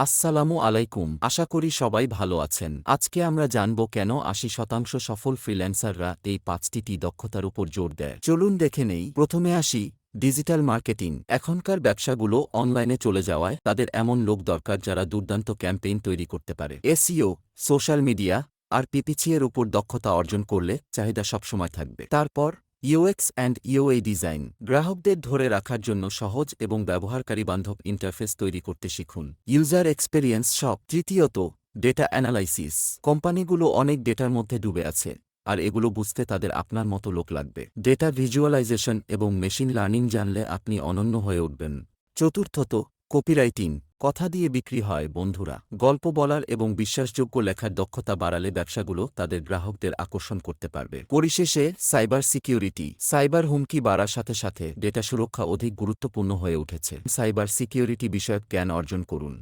আসসালামু আলাইকুম, আশা করি সবাই ভালো আছেন। আজকে আমরা জানব কেন ৮০% সফল ফ্রিল্যান্সাররা এই ৫টি দক্ষতার উপর জোর দেয়। চলুন দেখে নেই। প্রথমে আসি ডিজিটাল মার্কেটিং। এখনকার ব্যবসাগুলো অনলাইনে চলে যাওয়ায় তাদের এমন লোক দরকার যারা দুর্দান্ত ক্যাম্পেইন তৈরি করতে পারে। এসইও, সোশ্যাল মিডিয়া আর পিপিসি-এর উপর দক্ষতা অর্জন করলে চাহিদা সবসময় থাকবে। তারপর ইউএক্স অ্যান্ড ইউআই ডিজাইন। গ্রাহকদের ধরে রাখার জন্য সহজ এবং ব্যবহারকারী বান্ধব ইন্টারফেস তৈরি করতে শিখুন। ইউজার এক্সপেরিয়েন্স সব। তৃতীয়ত, ডেটা অ্যানালাইসিস। কোম্পানিগুলো অনেক ডেটার মধ্যে ডুবে আছে, আর এগুলো বুঝতে তাদের আপনার মতো লোক লাগবে। ডেটা ভিজুয়ালাইজেশন এবং মেশিন লার্নিং জানলে আপনি অনন্য হয়ে উঠবেন। চতুর্থত, কপিরাইটিং। কথা দিয়ে বিক্রি হয় বন্ধুরা। গল্প বলার এবং বিশ্বাসযোগ্য লেখার দক্ষতা বাড়ালে ব্যবসাগুলো তাদের গ্রাহকদের আকর্ষণ করতে পারবে। পরিশেষে সাইবার সিকিউরিটি। সাইবার হুমকি বাড়ার সাথে সাথে ডেটা সুরক্ষা অধিক গুরুত্বপূর্ণ হয়ে উঠেছে। সাইবার সিকিউরিটি বিষয়ক জ্ঞান অর্জন করুন।